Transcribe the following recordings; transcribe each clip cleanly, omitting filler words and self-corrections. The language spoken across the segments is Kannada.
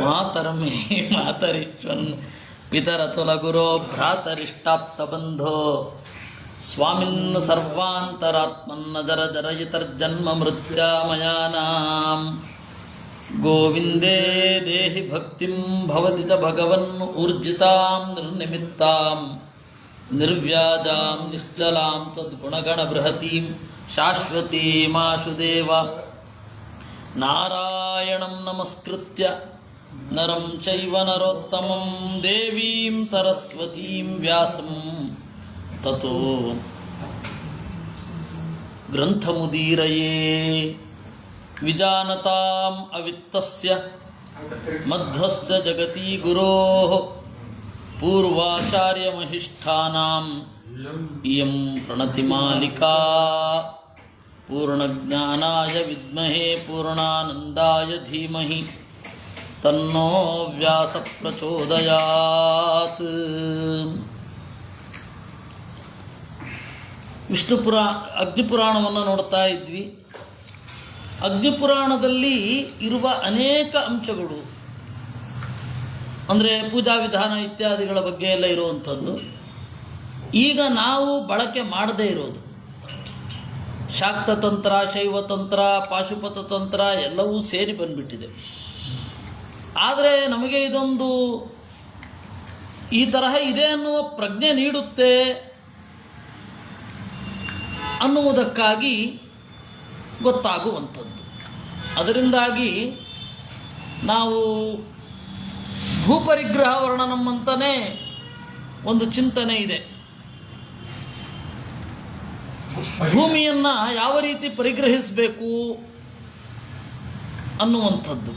ಮಾತರಮೇ ಮಾತರಿಶ್ವನ್ ಪಿತರತುಲಗುರೋ ಭ್ರಾತರಿಷ್ಟಾಪ್ತಬಂಧೋ ಸ್ವಾಮಿನ್ ಸರ್ವಾಂತರಾತ್ಮನ್ನ ಜರ ಜರಯಿತರ್ಜನ್ಮ ಮೃತ್ಯಾಮಯಾನಾಂ ಗೋವಿಂದೇ ದೇಹಿ ಭಕ್ತಿಂ ಭವತಿ ಚ ಭಗವನ್ ಊರ್ಜಿತಾಂ ನಿರ್ನಿಮಿತ್ತಾಂ ನಿರ್ವ್ಯಾಜಾಂ ನಿಶ್ಚಲಾಂ ತದ್ಗುಣಗಣ ಬೃಹತೀಂ ಶಾಶ್ವತೀಮಾಶುದೇವ ನಾರಾಯಣಂ ನಮಸ್ಕೃತ್ಯ ನರಂ ಚೈವ ನರೋತ್ತಮಂ ದೇವೀಂ ಸರಸ್ವತೀಂ ವ್ಯಾಸಂ ತತೋ ಗ್ರಂಥಮುದೀರಯೇ ವಿಜಾನತಾಂ ಅವಿತ್ತಸ್ಯ ಮಧ್ವಸ್ಯ ಜಗತಿ ಗುರೋಃ ಪೂರ್ವಾಚಾರ್ಯಮಹಿಷ್ಠಾನಾಂ ಇಯಂ ಪ್ರಣತಿಮಾಲಿಕಾ ಪೂರ್ಣಜ್ಞಾನಾಯ ವಿದ್ಮಹೇ ಪೂರ್ಣಾನಂದಾಯ ಧೀಮಹಿ ತನ್ನೋ ವ್ಯಾಸ ಪ್ರಚೋದಯಾತ್. ಅಗ್ನಿಪುರಾಣವನ್ನು ನೋಡ್ತಾ ಇದ್ವಿ. ಅಗ್ನಿಪುರಾಣದಲ್ಲಿ ಇರುವ ಅನೇಕ ಅಂಶಗಳು ಅಂದರೆ ಪೂಜಾ ವಿಧಾನ ಇತ್ಯಾದಿಗಳ ಬಗ್ಗೆ ಎಲ್ಲ ಇರುವಂಥದ್ದು ಈಗ ನಾವು ಬಳಕೆ ಮಾಡದೇ ಇರೋದು. ಶಾಕ್ತತಂತ್ರ, ಶೈವತಂತ್ರ, ಪಾಶುಪತಂತ್ರ ಎಲ್ಲವೂ ಸೇರಿ ಬಂದ್ಬಿಟ್ಟಿದೆ. ಆದರೆ ನಮಗೆ ಇದೊಂದು ಈ ತರಹ ಇದೆ ಅನ್ನುವ ಪ್ರಜ್ಞೆ ನೀಡುತ್ತೆ ಅನ್ನುವುದಕ್ಕಾಗಿ ಗೊತ್ತಾಗುವಂಥದ್ದು. ಅದರಿಂದಾಗಿ ನಾವು ಭೂಪರಿಗ್ರಹ ವರ್ಣನಂ ಅಂತಲೇ ಒಂದು ಚಿಂತನೆ ಇದೆ. ಭೂಮಿಯನ್ನು ಯಾವ ರೀತಿ ಪರಿಗ್ರಹಿಸಬೇಕು ಅನ್ನುವಂಥದ್ದು.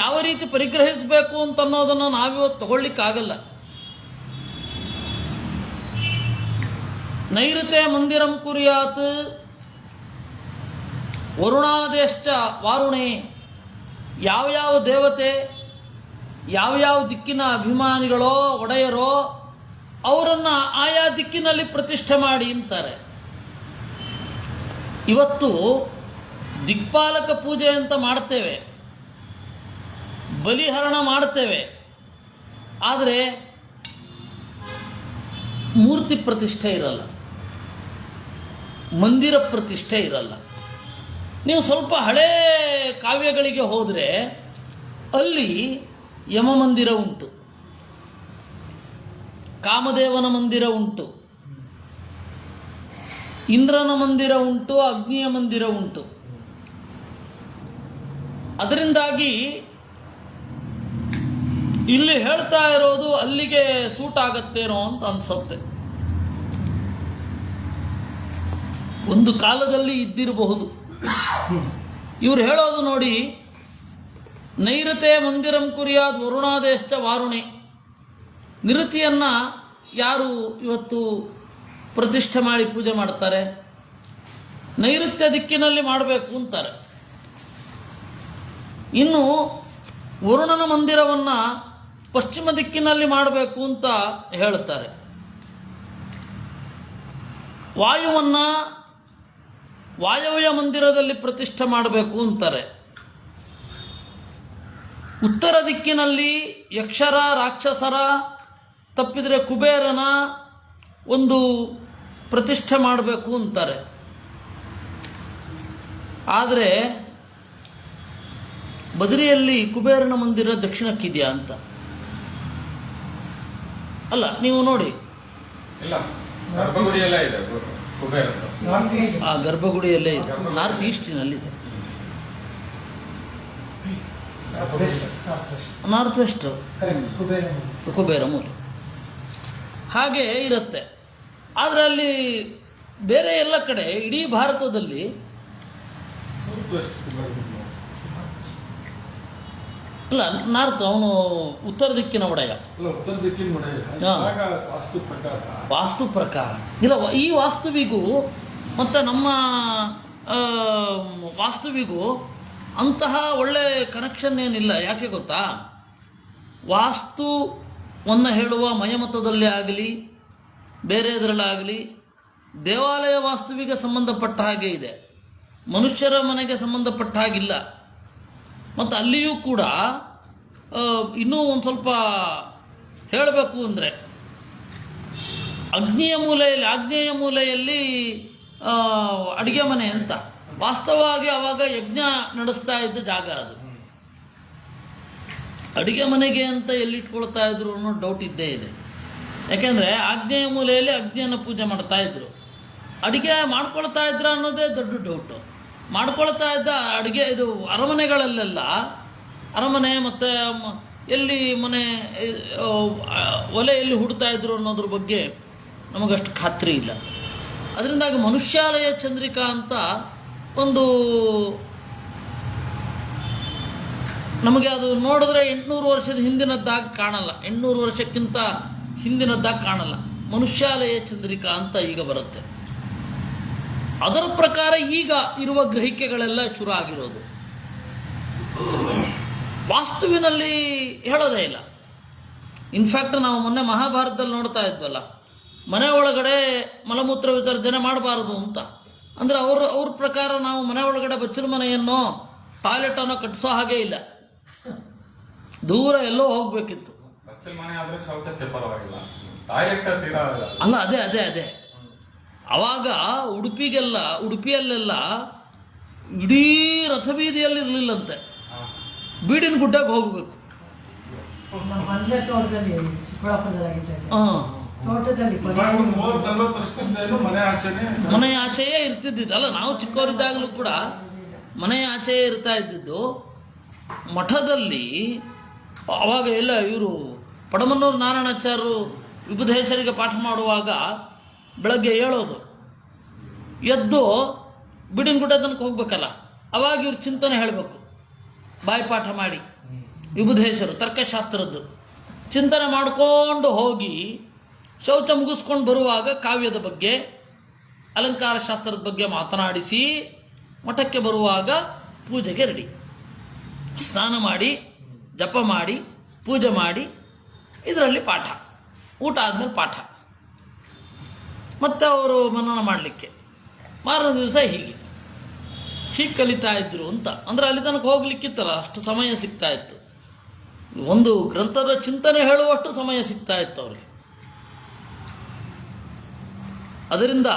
ಯಾವ ರೀತಿ ಪರಿಗ್ರಹಿಸಬೇಕು ಅಂತ ಅನ್ನೋದನ್ನು ನಾವಿವತ್ತು ತಗೊಳ್ಳಿಕ್ಕಾಗಲ್ಲ. ನೈಋತೆ ಮಂದಿರಂ ಕುರ್ಯಾತ್ ವರುಣಾದೇಶ್ಚ ವಾರುಣೆ. ಯಾವ್ಯಾವ ದೇವತೆ ಯಾವ್ಯಾವ ದಿಕ್ಕಿನ ಅಭಿಮಾನಿಗಳೋ ಒಡೆಯರೋ ಅವರನ್ನು ಆಯಾ ದಿಕ್ಕಿನಲ್ಲಿ ಪ್ರತಿಷ್ಠೆ ಮಾಡಿ ಅಂತಾರೆ. ಇವತ್ತು ದಿಕ್ಪಾಲಕ ಪೂಜೆ ಅಂತ ಮಾಡ್ತೇವೆ, ಬಲಿಹರಣ ಮಾಡ್ತೇವೆ, ಆದರೆ ಮೂರ್ತಿ ಪ್ರತಿಷ್ಠೆ ಇರಲ್ಲ, ಮಂದಿರ ಪ್ರತಿಷ್ಠೆ ಇರಲ್ಲ. ನೀವು ಸ್ವಲ್ಪ ಹಳೇ ಕಾವ್ಯಗಳಿಗೆ ಹೋದರೆ ಅಲ್ಲಿ ಯಮ ಮಂದಿರ ಉಂಟು, ಕಾಮದೇವನ ಮಂದಿರ ಉಂಟು, ಇಂದ್ರನ ಮಂದಿರ ಉಂಟು, ಅಗ್ನಿಯ ಮಂದಿರ ಉಂಟು. ಅದರಿಂದಾಗಿ ಇಲ್ಲಿ ಹೇಳ್ತಾ ಇರೋದು ಅಲ್ಲಿಗೆ ಸೂಟ್ ಆಗತ್ತೇನೋ ಅಂತ ಅನ್ಸುತ್ತೆ. ಒಂದು ಕಾಲದಲ್ಲಿ ಇದ್ದಿರಬಹುದು. ಇವರು ಹೇಳೋದು ನೋಡಿ, ನೈಋತೆ ಮಂದಿರಂ ಕುರ್ಯಾದ್ ವರುಣಾದೇಶ್ಚ ವಾರುಣೆ. ನಿಋತಿಯನ್ನು ಯಾರು ಇವತ್ತು ಪ್ರತಿಷ್ಠೆ ಮಾಡಿ ಪೂಜೆ ಮಾಡ್ತಾರೆ? ನೈಋತ್ಯ ದಿಕ್ಕಿನಲ್ಲಿ ಮಾಡಬೇಕು ಅಂತಾರೆ. ಇನ್ನು ವರುಣನ ಮಂದಿರವನ್ನು ಪಶ್ಚಿಮ ದಿಕ್ಕಿನಲ್ಲಿ ಮಾಡಬೇಕು ಅಂತ ಹೇಳುತ್ತಾರೆ. ವಾಯುವನ್ನು ವಾಯವ್ಯ ಮಂದಿರದಲ್ಲಿ ಪ್ರತಿಷ್ಠೆ ಮಾಡಬೇಕು ಅಂತಾರೆ. ಉತ್ತರ ದಿಕ್ಕಿನಲ್ಲಿ ಯಕ್ಷರ, ರಾಕ್ಷಸರ, ತಪ್ಪಿದರೆ ಕುಬೇರನ ಒಂದು ಪ್ರತಿಷ್ಠೆ ಮಾಡಬೇಕು ಅಂತಾರೆ. ಆದರೆ ಬದರಿಯಲ್ಲಿ ಕುಬೇರನ ಮಂದಿರ ದಕ್ಷಿಣಕ್ಕಿದೆಯಾ ಅಂತ ಅಲ್ಲ, ನೀವು ನೋಡಿ ಆ ಗರ್ಭಗುಡಿಯಲ್ಲೇ ಇದೆ, ನಾರ್ತ್ ಈಸ್ಟಿನಲ್ಲಿದೆ, ನಾರ್ತ್ ವೆಸ್ಟ್ ಕುಬೇರ ಮೂಲ ಹಾಗೆ ಇರುತ್ತೆ. ಆದರೆ ಅಲ್ಲಿ ಬೇರೆ ಎಲ್ಲ ಕಡೆ ಇಡೀ ಭಾರತದಲ್ಲಿ ಅಲ್ಲ, ನಾರ್ತ್ ಅವನು ಉತ್ತರ ದಿಕ್ಕಿನ ಒಡೆಯ, ವಾಸ್ತು ಪ್ರಕಾರ ಇಲ್ಲ. ಈ ವಾಸ್ತುವಿಗೂ ಮತ್ತು ನಮ್ಮ ವಾಸ್ತುವಿಗೂ ಅಂತಹ ಒಳ್ಳೆ ಕನೆಕ್ಷನ್ ಏನಿಲ್ಲ. ಯಾಕೆ ಗೊತ್ತಾ? ವಾಸ್ತುವನ್ನು ಹೇಳುವ ಮಯಮತದಲ್ಲಿ ಆಗಲಿ ಬೇರೆದರಲ್ಲಾಗಲಿ ದೇವಾಲಯ ವಾಸ್ತುವಿಗೆ ಸಂಬಂಧಪಟ್ಟ ಹಾಗೆ ಇದೆ, ಮನುಷ್ಯರ ಮನೆಗೆ ಸಂಬಂಧಪಟ್ಟ ಹಾಗಿಲ್ಲ. ಮತ್ತು ಅಲ್ಲಿಯೂ ಕೂಡ ಇನ್ನೂ ಒಂದು ಸ್ವಲ್ಪ ಹೇಳಬೇಕು ಅಂದರೆ ಆಗ್ನೇಯ ಮೂಲೆಯಲ್ಲಿ ಅಡುಗೆ ಮನೆ ಅಂತ ವಾಸ್ತವವಾಗಿ ಆವಾಗ ಯಜ್ಞ ನಡೆಸ್ತಾ ಇದ್ದ ಜಾಗ ಅದು. ಅಡುಗೆ ಮನೆಗೆ ಅಂತ ಎಲ್ಲಿಟ್ಕೊಳ್ತಾ ಇದ್ರು ಅನ್ನೋ ಡೌಟ್ ಇದ್ದೇ ಇದೆ. ಯಾಕೆಂದರೆ ಆಗ್ನೇಯ ಮೂಲೆಯಲ್ಲಿ ಅಗ್ನಿಯನ್ನು ಪೂಜೆ ಮಾಡ್ತಾ ಇದ್ರು. ಅಡುಗೆ ಮಾಡ್ಕೊಳ್ತಾ ಇದ್ರ ಅನ್ನೋದೇ ದೊಡ್ಡ ಡೌಟು. ಮಾಡ್ಕೊಳ್ತಾ ಇದ್ದ ಅಡುಗೆ ಇದು ಅರಮನೆಗಳಲ್ಲೆಲ್ಲ, ಅರಮನೆ ಮತ್ತು ಎಲ್ಲಿ ಮನೆ ಒಲೆಯಲ್ಲಿ ಹುಡ್ತಾ ಇದ್ರು ಅನ್ನೋದ್ರ ಬಗ್ಗೆ ನಮಗಷ್ಟು ಖಾತ್ರಿ ಇಲ್ಲ. ಅದರಿಂದಾಗಿ ಮನುಷ್ಯಾಲಯ ಚಂದ್ರಿಕಾ ಅಂತ ಒಂದು ನಮಗೆ ಅದು ನೋಡಿದ್ರೆ 800 ವರ್ಷದ ಹಿಂದಿನದ್ದಾಗಿ ಕಾಣಲ್ಲ, 800 ವರ್ಷಕ್ಕಿಂತ ಹಿಂದಿನದ್ದಾಗಿ ಕಾಣಲ್ಲ. ಮನುಷ್ಯಾಲಯ ಚಂದ್ರಿಕಾ ಅಂತ ಈಗ ಬರುತ್ತೆ. ಅದರ ಪ್ರಕಾರ ಈಗ ಇರುವ ಗ್ರಹಿಕೆಗಳೆಲ್ಲ ಶುರು ಆಗಿರೋದು. ವಾಸ್ತುವಿನಲ್ಲಿ ಹೇಳೋದೇ ಇಲ್ಲ. ಇನ್ಫ್ಯಾಕ್ಟ್ ನಾವು ಮೊನ್ನೆ ಮಹಾಭಾರತದಲ್ಲಿ ನೋಡ್ತಾ ಇದ್ವಲ್ಲ, ಮನೆ ಒಳಗಡೆ ಮಲಮೂತ್ರ ವಿಸರ್ಜನೆ ಮಾಡಬಾರದು ಅಂತ. ಅಂದರೆ ಅವ್ರ ಪ್ರಕಾರ ನಾವು ಮನೆ ಒಳಗಡೆ ಬಚ್ಚಲ ಮನೆಯನ್ನೋ ಟಾಯ್ಲೆಟನ್ನು ಕಟ್ಟಿಸೋ ಹಾಗೆ ಇಲ್ಲ, ದೂರ ಎಲ್ಲೋ ಹೋಗಬೇಕಿತ್ತು. ಅಲ್ಲ, ಅದೇ ಅವಾಗ ಉಡುಪಿಯಲ್ಲೆಲ್ಲ ಇಡೀ ರಥಬೀದಿಯಲ್ಲಿ ಇರಲಿಲ್ಲಂತೆ, ಬೀಡಿನ ಗುಡ್ಡಕ್ಕೆ ಹೋಗಬೇಕು. ಮನೆಯ ಆಚೆಯೇ ಇರ್ತಿದ್ದಿದ್ದು. ಅಲ್ಲ, ನಾವು ಚಿಕ್ಕವರಿದ್ದಾಗಲೂ ಕೂಡ ಮನೆಯ ಆಚೆಯೇ ಇರ್ತಾ ಇದ್ದಿದ್ದು. ಮಠದಲ್ಲಿ ಅವಾಗ ಎಲ್ಲ ಇವರು ಪಡಮನ್ನೂರು ನಾರಾಯಣಾಚಾರ್ಯರು ವಿಬುಧೇಶ್ವರಿಗೆ ಪಾಠ ಮಾಡುವಾಗ ಬೆಳಗ್ಗೆ ಹೇಳೋದು, ಎದ್ದು ಬಿಡಿನ ಗುಡ್ಡ ತನಕ ಹೋಗ್ಬೇಕಲ್ಲ, ಅವಾಗ ಇವ್ರು ಚಿಂತನೆ ಹೇಳಬೇಕು. ಬಾಯಿಪಾಠ ಮಾಡಿ ವಿಬುಧೇಶ್ವರು ತರ್ಕಶಾಸ್ತ್ರದ್ದು ಚಿಂತನೆ ಮಾಡಿಕೊಂಡು ಹೋಗಿ ಶೌಚ ಮುಗಿಸ್ಕೊಂಡು ಬರುವಾಗ ಕಾವ್ಯದ ಬಗ್ಗೆ, ಅಲಂಕಾರ ಶಾಸ್ತ್ರದ ಬಗ್ಗೆ ಮಾತನಾಡಿಸಿ ಮಠಕ್ಕೆ ಬರುವಾಗ ಪೂಜೆಗೆ ರೆಡಿ. ಸ್ನಾನ ಮಾಡಿ, ಜಪ ಮಾಡಿ, ಪೂಜೆ ಮಾಡಿ, ಇದರಲ್ಲಿ ಪಾಠ, ಊಟ ಆದಮೇಲೆ ಪಾಠ, ಮತ್ತು ಅವರು ಮನನ ಮಾಡಲಿಕ್ಕೆ ಮಾರನೇ ದಿವಸ ಹೀಗೆ ಕಲಿತಾ ಇದ್ರು ಅಂತ. ಅಂದರೆ ಅಲ್ಲಿ ತನಕ ಹೋಗ್ಲಿಕ್ಕಿತ್ತಲ್ಲ, ಅಷ್ಟು ಸಮಯ ಸಿಗ್ತಾ ಇತ್ತು. ಒಂದು ಗ್ರಂಥದ ಚಿಂತನೆ ಹೇಳುವಷ್ಟು ಸಮಯ ಸಿಗ್ತಾ ಇತ್ತು ಅವ್ರಿಗೆ. ಅದರಿಂದ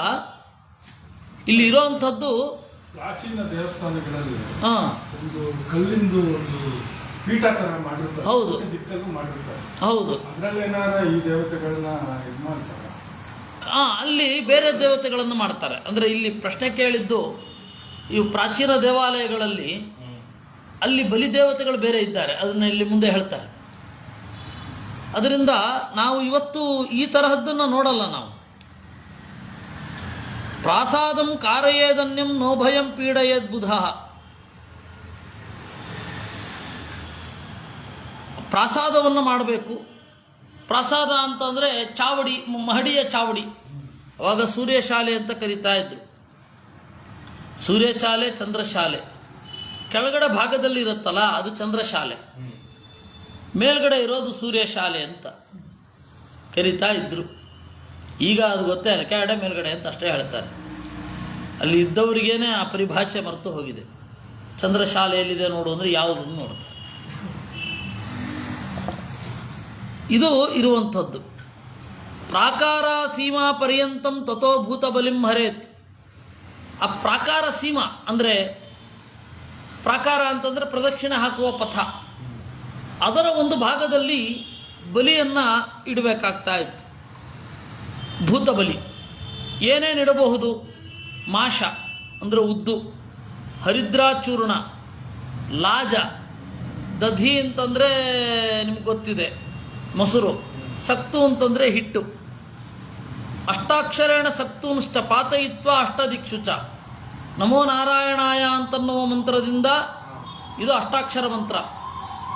ಇಲ್ಲಿ ಇರೋವಂಥದ್ದು ಪ್ರಾಚೀನ ದೇವಸ್ಥಾನಗಳಲ್ಲಿ ಒಂದು ಕಲ್ಲಿಂದು ಒಂದು ಪೀಠ ತರ ಮಾಡಿರ್ತಾರೆ. ಹೌದು, ದಿಕ್ಕಲ್ಲೂ ಮಾಡಿರ್ತಾರೆ. ಹೌದು, ಅದರಲ್ಲೇನಾರ ಈ ದೇವತೆಗಳನ್ನ ಇದು ಮಾಡ್ತಾರೆ. ಅಲ್ಲಿ ಬೇರೆ ದೇವತೆಗಳನ್ನು ಮಾಡ್ತಾರೆ. ಅಂದರೆ ಇಲ್ಲಿ ಪ್ರಶ್ನೆ ಕೇಳಿದ್ದು, ಇವು ಪ್ರಾಚೀನ ದೇವಾಲಯಗಳಲ್ಲಿ ಅಲ್ಲಿ ಬಲಿ ದೇವತೆಗಳು ಬೇರೆ ಇದ್ದಾರೆ, ಅದನ್ನು ಇಲ್ಲಿ ಮುಂದೆ ಹೇಳ್ತಾರೆ. ಅದರಿಂದ ನಾವು ಇವತ್ತು ಈ ತರಹದ್ದನ್ನು ನೋಡಲ್ಲ. ನಾವು ಪ್ರಾಸಾದಂ ಕಾರಯೇದನ್ಯಂ ನೋಭಯಂ ಪೀಡಯೇದ್ ಬುಧ. ಪ್ರಾಸಾದವನ್ನು ಮಾಡಬೇಕು. ಪ್ರಾಸಾದ ಅಂತಂದರೆ ಚಾವಡಿ, ಮಹಡಿಯ ಚಾವಡಿ. ಅವಾಗ ಸೂರ್ಯಶಾಲೆ ಅಂತ ಕರೀತಾ ಇದ್ರು. ಸೂರ್ಯಶಾಲೆ, ಚಂದ್ರಶಾಲೆ. ಕೆಳಗಡೆ ಭಾಗದಲ್ಲಿ ಇರುತ್ತಲ್ಲ ಅದು ಚಂದ್ರಶಾಲೆ, ಮೇಲ್ಗಡೆ ಇರೋದು ಸೂರ್ಯಶಾಲೆ ಅಂತ ಕರೀತಾ ಇದ್ರು. ಈಗ ಅದು ಗೊತ್ತೇ ಇಲ್ಲ, ಕೆಳಗಡೆ ಮೇಲ್ಗಡೆ ಅಂತ ಅಷ್ಟೇ ಹೇಳ್ತಾರೆ. ಅಲ್ಲಿ ಇದ್ದವರಿಗೇನೆ ಆ ಪರಿಭಾಷೆ ಮರೆತು ಹೋಗಿದೆ. ಚಂದ್ರಶಾಲೆಯಲ್ಲಿದೆ ನೋಡು ಅಂದರೆ ಯಾವುದನ್ನು ನೋಡ್ತಾರೆ. ಇದು ಇರುವಂಥದ್ದು. ಪ್ರಾಕಾರ ಸೀಮಾ ಪರ್ಯಂತಂ ತಥೋ ಭೂತ ಬಲಿಂ ಹರೇತ್. ಆ ಪ್ರಾಕಾರ ಸೀಮಾ ಅಂದರೆ, ಪ್ರಾಕಾರ ಅಂತಂದರೆ ಪ್ರದಕ್ಷಿಣೆ ಹಾಕುವ ಪಥ, ಅದರ ಒಂದು ಭಾಗದಲ್ಲಿ ಬಲಿಯನ್ನು ಇಡಬೇಕಾಗ್ತಾ ಇತ್ತು. ಭೂತ ಬಲಿ ಏನೇನು ಇಡಬಹುದು? ಮಾಷ ಅಂದರೆ ಉದ್ದು, ಹರಿದ್ರಾಚೂರ್ಣ, ಲಾಜ, ದಧಿ ಅಂತಂದರೆ ನಿಮ್ಗೆ ಗೊತ್ತಿದೆ ಮೊಸರು, ಸಕ್ತು ಅಂತಂದರೆ ಹಿಟ್ಟು. ಅಷ್ಟಾಕ್ಷರೇಣ ಸಕ್ತೂನ್ಷ್ಟ ಪಾತಯಿತ್ವ ಅಷ್ಟದಿಕ್ಷುಚ. ನಮೋ ನಾರಾಯಣಾಯ ಅಂತನ್ನುವ ಮಂತ್ರದಿಂದ, ಇದು ಅಷ್ಟಾಕ್ಷರ ಮಂತ್ರ,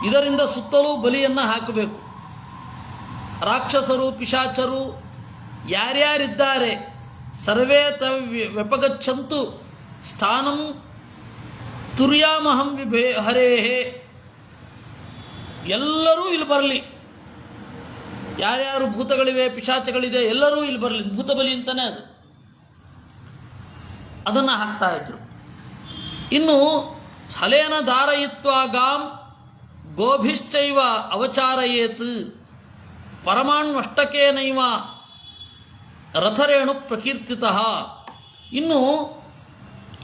ಇದರಿಂದ ಸುತ್ತಲೂ ಬಲಿಯನ್ನು ಹಾಕಬೇಕು. ರಾಕ್ಷಸರು, ಪಿಶಾಚರು ಯಾರ್ಯಾರಿದ್ದಾರೆ ಸರ್ವೇ ವ್ಯಪಗಚ್ಚಂತು ಸ್ಥಾನಂ ತುರ್ಯಾಮಹಂ ಹರೇಹೇ. ಎಲ್ಲರೂ ಇಲ್ಲಿ ಬರಲಿ, ಯಾರ್ಯಾರು ಭೂತಗಳಿವೆ, ಪಿಶಾಚಗಳಿದೆ, ಎಲ್ಲರೂ ಇಲ್ಲಿ ಬರಲಿ. ಭೂತ ಬಲಿ ಅಂತಲೇ ಅದನ್ನು ಹಾಕ್ತಾ ಇದ್ರು. ಇನ್ನು ಹಲೇನ ಧಾರಯಿತ್ವಾ ಗಾಂ ಗೋಭಿಶ್ಚೈವ ಅವಚಾರಯೇತ್ ಪರಮಾಣ್ವಷ್ಟಕೇನೈವ ರಥರೇಣು ಪ್ರಕೀರ್ತಿತಃ. ಇನ್ನು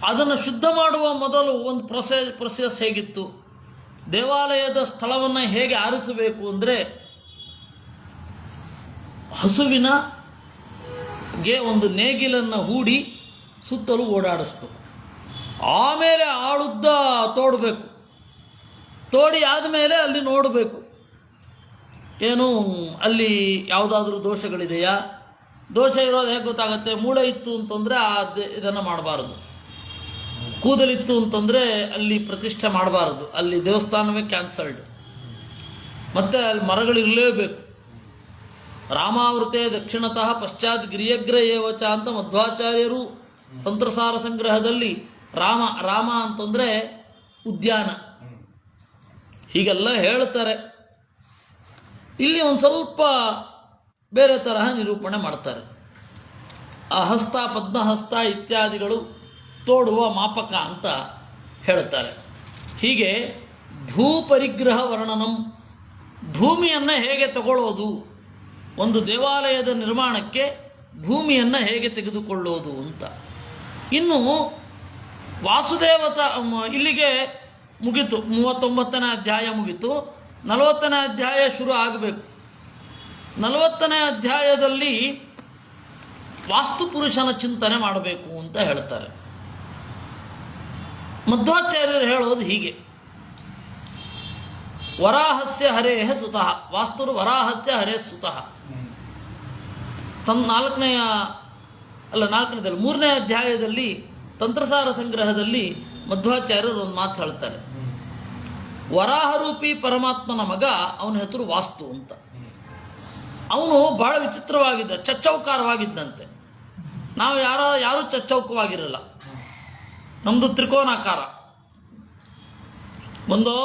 ಅದನ್ನು ಶುದ್ಧ ಮಾಡುವ ಮೊದಲು ಒಂದು ಪ್ರೊಸೆಸ್ ಹೇಗಿತ್ತು, ದೇವಾಲಯದ ಸ್ಥಳವನ್ನು ಹೇಗೆ ಆರಿಸಬೇಕು ಅಂದರೆ ಹಸುವಿನಗೆ ಒಂದು ನೇಗಿಲನ್ನು ಹೂಡಿ ಸುತ್ತಲೂ ಓಡಾಡಿಸ್ಬೇಕು. ಆಮೇಲೆ ಆಳುದ್ದ ತೋಡಬೇಕು. ತೋಡಿ ಆದಮೇಲೆ ಅಲ್ಲಿ ನೋಡಬೇಕು, ಏನು ಅಲ್ಲಿ ಯಾವುದಾದ್ರೂ ದೋಷಗಳಿದೆಯಾ. ದೋಷ ಇರೋದು ಹೇಗೆ ಗೊತ್ತಾಗುತ್ತೆ, ಮೂಳೆ ಇತ್ತು ಅಂತಂದರೆ ಇದನ್ನು ಮಾಡಬಾರದು, ಕೂದಲಿತ್ತು ಅಂತಂದರೆ ಅಲ್ಲಿ ಪ್ರತಿಷ್ಠೆ ಮಾಡಬಾರದು, ಅಲ್ಲಿ ದೇವಸ್ಥಾನವೇ ಕ್ಯಾನ್ಸಲ್ಡ್. ಮತ್ತು ಅಲ್ಲಿ ಮರಗಳಿರಲೇಬೇಕು. ರಾಮಾವೃತೆ ದಕ್ಷಿಣತಃ ಪಶ್ಚಾತ್ ಗಿರಿಯಗ್ರ ಏವಚ ಅಂತ ಮಧ್ವಾಚಾರ್ಯರು ತಂತ್ರಸಾರ ಸಂಗ್ರಹದಲ್ಲಿ ರಾಮ ಅಂತಂದರೆ ಉದ್ಯಾನ ಹೀಗೆಲ್ಲ ಹೇಳ್ತಾರೆ. ಇಲ್ಲಿ ಒಂದು ಸ್ವಲ್ಪ ಬೇರೆ ತರಹ ನಿರೂಪಣೆ ಮಾಡ್ತಾರೆ. ಆ ಹಸ್ತ ಪದ್ಮಹಸ್ತ ಇತ್ಯಾದಿಗಳು ತೋಡುವ ಮಾಪಕ ಅಂತ ಹೇಳ್ತಾರೆ. ಹೀಗೆ ಭೂಪರಿಗ್ರಹ ವರ್ಣನಂ, ಭೂಮಿಯನ್ನು ಹೇಗೆ ತಗೊಳ್ಳೋದು, ಒಂದು ದೇವಾಲಯದ ನಿರ್ಮಾಣಕ್ಕೆ ಭೂಮಿಯನ್ನು ಹೇಗೆ ತೆಗೆದುಕೊಳ್ಳೋದು ಅಂತ. ಇನ್ನು ವಾಸುದೇವತ ಇಲ್ಲಿಗೆ ಮುಗೀತು, 39ನೇ ಅಧ್ಯಾಯ ಮುಗೀತು. 40ನೇ ಅಧ್ಯಾಯ ಶುರು ಆಗಬೇಕು. 40ನೇ ಅಧ್ಯಾಯದಲ್ಲಿ ವಾಸ್ತುಪುರುಷನ ಚಿಂತನೆ ಮಾಡಬೇಕು ಅಂತ ಹೇಳ್ತಾರೆ. ಮಧ್ವಾಚಾರ್ಯರು ಹೇಳೋದು ಹೀಗೆ, ವರಾಹಸ್ಯ ಹರೇಹ ಸುತಃ, ವಾಸ್ತುರು ವರಾಹಸ್ಯ ಹರೇ ಸುತಃ. ನಾಲ್ಕನೇದಲ್ಲಿ 3ನೇ ಅಧ್ಯಾಯದಲ್ಲಿ ತಂತ್ರಸಾರ ಸಂಗ್ರಹದಲ್ಲಿ ಮಧ್ವಾಚಾರ್ಯರು ಒಂದು ಮಾತು ಹೇಳ್ತಾರೆ. ವರಾಹರೂಪಿ ಪರಮಾತ್ಮನ ಮಗ, ಅವನ ಹೆಸರು ವಾಸ್ತು ಅಂತ. ಅವನು ಬಹಳ ವಿಚಿತ್ರವಾಗಿದ್ದ, ಚಚ್ಚೌಕಾರವಾಗಿದ್ದಂತೆ. ನಾವು ಯಾರೂ ಚಚ್ಚೌಕವಾಗಿರಲ್ಲ, ನಮ್ಮದು ತ್ರಿಕೋನಾಕಾರ, ಒಂದು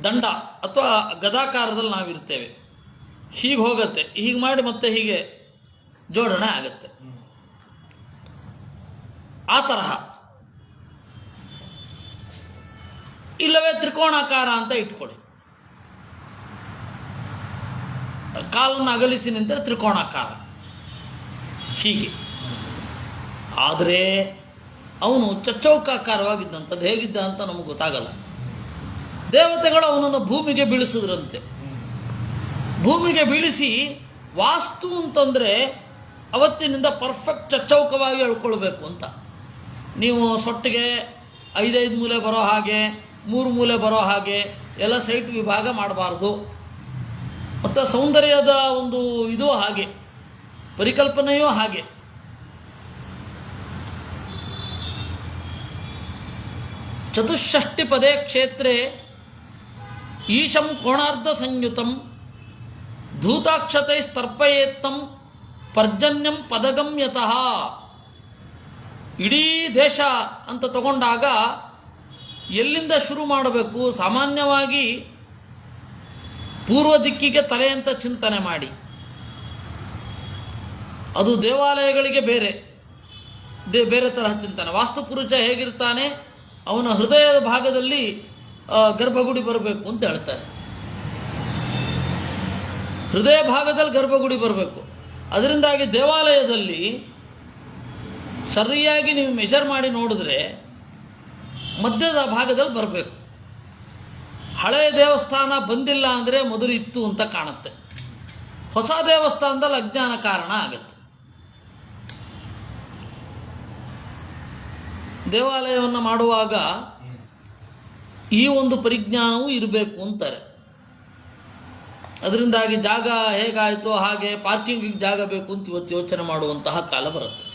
ದಂಡ ಅಥವಾ ಗದಾಕಾರದಲ್ಲಿ ನಾವಿರ್ತೇವೆ. ಹೀಗೆ ಹೋಗುತ್ತೆ, ಹೀಗೆ ಮಾಡಿ ಮತ್ತೆ ಹೀಗೆ ಜೋಡಣೆ ಆಗುತ್ತೆ. ಆ ತರಹ, ಇಲ್ಲವೇ ತ್ರಿಕೋಣಾಕಾರ ಅಂತ ಇಟ್ಕೊಳ್ಳಿ. ಕಾಲನ್ನು ಅಗಲಿಸಿ ನಿಂತರೆ ತ್ರಿಕೋಣಾಕಾರ ಹೀಗೆ. ಆದರೆ ಅವನು ಚಚ್ಚೌಕಾಕಾರವಾಗಿದ್ದಂಥದ್ದು ಹೇಗಿದ್ದ ಅಂತ ನಮಗೆ ಗೊತ್ತಾಗಲ್ಲ. ದೇವತೆಗಳು ಅವನನ್ನು ಭೂಮಿಗೆ ಬೀಳಿಸಿದ್ರಂತೆ. ಭೂಮಿಗೆ ಬೀಳಿಸಿ, ವಾಸ್ತು ಅಂತಂದರೆ ಅವತ್ತಿನಿಂದ ಪರ್ಫೆಕ್ಟ್ ಚಚ್ಚೌಕವಾಗಿ ಹೇಳ್ಕೊಳ್ಬೇಕು ಅಂತ. ನೀವು ಸೊಟ್ಟಿಗೆ 5 ಮೂಲೆ ಬರೋ ಹಾಗೆ, 3 ಮೂಲೆ ಬರೋ ಹಾಗೆ ಎಲ್ಲ ಸೈಟ್ ವಿಭಾಗ ಮಾಡಬಾರ್ದು. ಮತ್ತು ಸೌಂದರ್ಯದ ಒಂದು ಇದು ಹಾಗೆ, ಪರಿಕಲ್ಪನೆಯೂ ಹಾಗೆ. ಚತುಷ್ಷಷ್ಟಿ ಪದೇ ಕ್ಷೇತ್ರೇ ಈಶಂ ಕೋಣಾರ್ಧ ಸಂಯುತಂ ಧೂತಾಕ್ಷತೈ ಸ್ತರ್ಪಯೇತ್ತಂ ಪರ್ಜನ್ಯಂ ಪದಗಮ್ಯತಃ. ಇಡೀ ದೇಶ ಅಂತ ತಗೊಂಡಾಗ ಎಲ್ಲಿಂದ ಶುರು ಮಾಡಬೇಕು? ಸಾಮಾನ್ಯವಾಗಿ ಪೂರ್ವ ದಿಕ್ಕಿಗೆ ತಲೆ ಅಂತ ಚಿಂತನೆ ಮಾಡಿ. ಅದು ದೇವಾಲಯಗಳಿಗೆ ಬೇರೆ ತರಹ ಚಿಂತನೆ. ವಾಸ್ತುಪುರುಷ ಹೇಗಿರ್ತಾನೆ, ಅವನ ಹೃದಯದ ಭಾಗದಲ್ಲಿ ಗರ್ಭಗುಡಿ ಬರಬೇಕು ಅಂತ ಹೇಳ್ತಾರೆ. ಹೃದಯ ಭಾಗದಲ್ಲಿ ಗರ್ಭಗುಡಿ ಬರಬೇಕು. ಅದರಿಂದಾಗಿ ದೇವಾಲಯದಲ್ಲಿ ಸರಿಯಾಗಿ ನೀವು ಮೆಷರ್ ಮಾಡಿ ನೋಡಿದ್ರೆ ಮಧ್ಯದ ಭಾಗದಲ್ಲಿ ಬರಬೇಕು. ಹಳೆಯ ದೇವಸ್ಥಾನ ಬಂದಿಲ್ಲ ಅಂದರೆ ಮೊದಲು ಇತ್ತು ಅಂತ ಕಾಣುತ್ತೆ. ಹೊಸ ದೇವಸ್ಥಾನದಲ್ಲಿ ಅಜ್ಞಾನ ಕಾರಣ ಆಗುತ್ತೆ. ದೇವಾಲಯವನ್ನು ಮಾಡುವಾಗ ಈ ಒಂದು ಪರಿಜ್ಞಾನವೂ ಇರಬೇಕು ಅಂತಾರೆ. ಅದರಿಂದಾಗಿ ಜಾಗ ಹೇಗಾಯಿತೋ ಹಾಗೆ ಪಾರ್ಕಿಂಗಿಗೆ ಜಾಗ ಬೇಕು ಅಂತ ಇವತ್ತು ಯೋಚನೆ ಮಾಡುವಂತಹ ಕಾಲ ಬರುತ್ತೆ.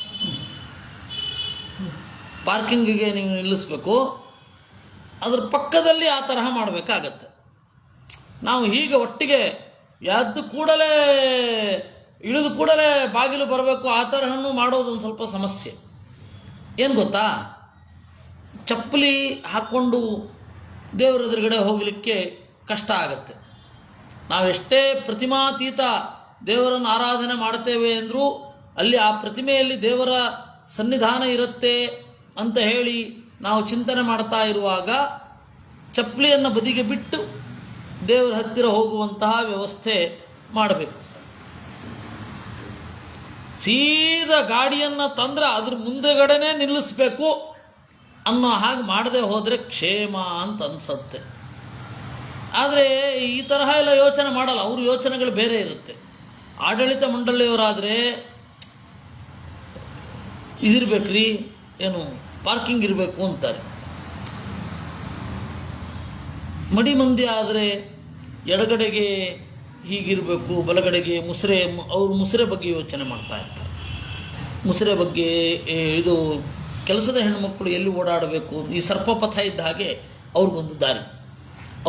ಪಾರ್ಕಿಂಗಿಗೆ ನೀವು ನಿಲ್ಲಿಸಬೇಕು, ಅದ್ರ ಪಕ್ಕದಲ್ಲಿ ಆ ತರಹ ಮಾಡಬೇಕಾಗತ್ತೆ. ನಾವು ಹೀಗೆ ಒಟ್ಟಿಗೆ ಎದ್ದು ಕೂಡಲೇ ಇಳಿದು ಕೂಡಲೇ ಬಾಗಿಲು ಬರಬೇಕು, ಆ ತರಹನೂ ಮಾಡೋದು ಒಂದು ಸ್ವಲ್ಪ ಸಮಸ್ಯೆ. ಏನು ಗೊತ್ತಾ, ಚಪ್ಪಲಿ ಹಾಕ್ಕೊಂಡು ದೇವರ ಎದುರುಗಡೆ ಹೋಗಲಿಕ್ಕೆ ಕಷ್ಟ ಆಗತ್ತೆ. ನಾವೆಷ್ಟೇ ಪ್ರತಿಮಾತೀತ ದೇವರನ್ನು ಆರಾಧನೆ ಮಾಡ್ತೇವೆ ಅಂದರೂ ಅಲ್ಲಿ ಆ ಪ್ರತಿಮೆಯಲ್ಲಿ ದೇವರ ಸನ್ನಿಧಾನ ಇರುತ್ತೆ ಅಂತ ಹೇಳಿ ನಾವು ಚಿಂತನೆ ಮಾಡ್ತಾ ಇರುವಾಗ ಚಪ್ಪಲಿಯನ್ನು ಬದಿಗೆ ಬಿಟ್ಟು ದೇವರ ಹತ್ತಿರ ಹೋಗುವಂತಹ ವ್ಯವಸ್ಥೆ ಮಾಡಬೇಕು. ಸೀದಾ ಗಾಡಿಯನ್ನು ತಂದರೆ ಅದ್ರ ಮುಂದೆಗಡೆನೇ ನಿಲ್ಲಿಸಬೇಕು ಅನ್ನೋ ಹಾಗೆ ಮಾಡದೆ ಹೋದರೆ ಕ್ಷೇಮ ಅಂತ ಅನಿಸುತ್ತೆ. ಆದರೆ ಈ ತರಹ ಎಲ್ಲ ಯೋಚನೆ ಮಾಡಲ್ಲ, ಅವ್ರ ಯೋಚನೆಗಳು ಬೇರೆ ಇರುತ್ತೆ. ಆಡಳಿತ ಮಂಡಳಿಯವರಾದರೆ ಇದಿರ್ಬೇಕ್ರಿ, ಏನು ಪಾರ್ಕಿಂಗ್ ಇರಬೇಕು ಅಂತಾರೆ. ಮಡಿ ಮಂದಿ ಆದರೆ ಎಡಗಡೆಗೆ ಹೀಗಿರಬೇಕು, ಬಲಗಡೆಗೆ ಮುಸುರೆ, ಅವರು ಮುಸುರೆ ಬಗ್ಗೆ ಯೋಚನೆ ಮಾಡ್ತಾ ಇರ್ತಾರೆ. ಮುಸುರೆ ಬಗ್ಗೆ ಇದು ಕೆಲಸದ ಹೆಣ್ಣುಮಕ್ಕಳು ಎಲ್ಲಿ ಓಡಾಡಬೇಕು, ಈ ಸರ್ಪಪಥ ಇದ್ದ ಹಾಗೆ ಅವ್ರಿಗೊಂದು ದಾರಿ,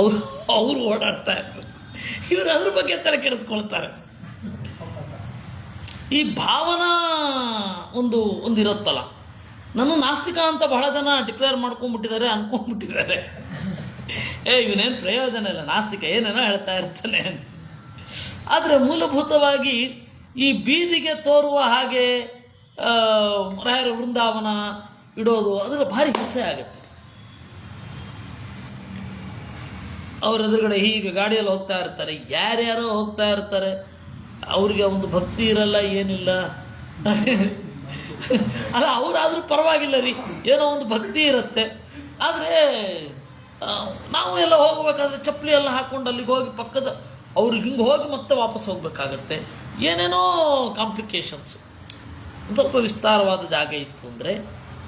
ಅವರು ಓಡಾಡ್ತಾ ಇರಬೇಕು. ಇವರು ಅದ್ರ ಬಗ್ಗೆ ತಲೆ ಕೆಡಿಸ್ಕೊಳ್ತಾರೆ. ಈ ಭಾವನಾ ಒಂದಿರುತ್ತಲ್ಲ. ನನ್ನ ನಾಸ್ತಿಕ ಅಂತ ಬಹಳ ಜನ ಡಿಕ್ಲೇರ್ ಮಾಡ್ಕೊಂಡ್ಬಿಟ್ಟಿದ್ದಾರೆ, ಅನ್ಕೊಂಡ್ಬಿಟ್ಟಿದ್ದಾರೆ. ಇವನೇನು ಪ್ರಯೋಜನ ಇಲ್ಲ, ನಾಸ್ತಿಕ ಏನೇನೋ ಹೇಳ್ತಾ ಇರ್ತಾನೆ. ಆದರೆ ಮೂಲಭೂತವಾಗಿ ಈ ಬೀದಿಗೆ ತೋರುವ ಹಾಗೆ ರಾಯರ ವೃಂದಾವನ ಇಡೋದು ಅದರ ಭಾರಿ ಹಿಂಸೆ ಆಗುತ್ತೆ. ಅವ್ರ ಎದುರುಗಡೆ ಹೀಗೆ ಗಾಡಿಯಲ್ಲಿ ಹೋಗ್ತಾ ಇರ್ತಾರೆ, ಯಾರ್ಯಾರೋ ಹೋಗ್ತಾ ಇರ್ತಾರೆ. ಅವ್ರಿಗೆ ಒಂದು ಭಕ್ತಿ ಇರಲ್ಲ, ಏನಿಲ್ಲ. ಅಲ್ಲ, ಅವರಾದರೂ ಪರವಾಗಿಲ್ಲ ರೀ, ಏನೋ ಒಂದು ಭಕ್ತಿ ಇರುತ್ತೆ. ಆದರೆ ನಾವು ಎಲ್ಲ ಹೋಗಬೇಕಾದ್ರೆ ಚಪ್ಪಲಿ ಎಲ್ಲ ಹಾಕ್ಕೊಂಡು ಅಲ್ಲಿಗೆ ಹೋಗಿ ಪಕ್ಕದ ಅವ್ರಿಗೆ ಹಿಂಗೆ ಹೋಗಿ ಮತ್ತೆ ವಾಪಸ್ ಹೋಗಬೇಕಾಗತ್ತೆ. ಏನೇನೋ ಕಾಂಪ್ಲಿಕೇಶನ್ಸು. ಸ್ವಲ್ಪ ವಿಸ್ತಾರವಾದ ಜಾಗ ಇತ್ತು ಅಂದರೆ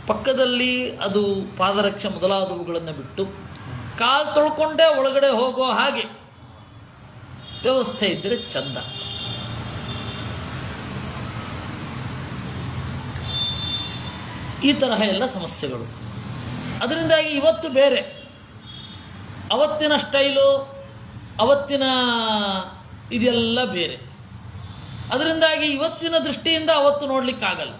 ಪಕ್ಕದಲ್ಲಿ ಅದು ಪಾದರಕ್ಷೆ ಮೊದಲಾದವುಗಳನ್ನು ಬಿಟ್ಟು ಕಾಲು ತೊಳ್ಕೊಂಡೇ ಒಳಗಡೆ ಹೋಗೋ ಹಾಗೆ ವ್ಯವಸ್ಥೆ ಇದ್ದರೆ ಚಂದ. ಈ ತರಹ ಎಲ್ಲ ಸಮಸ್ಯೆಗಳು. ಅದರಿಂದಾಗಿ ಇವತ್ತು ಬೇರೆ, ಅವತ್ತಿನ ಸ್ಟೈಲು, ಅವತ್ತಿನ ಇದೆಲ್ಲ ಬೇರೆ. ಅದರಿಂದಾಗಿ ಇವತ್ತಿನ ದೃಷ್ಟಿಯಿಂದ ಅವತ್ತು ನೋಡಲಿಕ್ಕಾಗಲ್ಲ.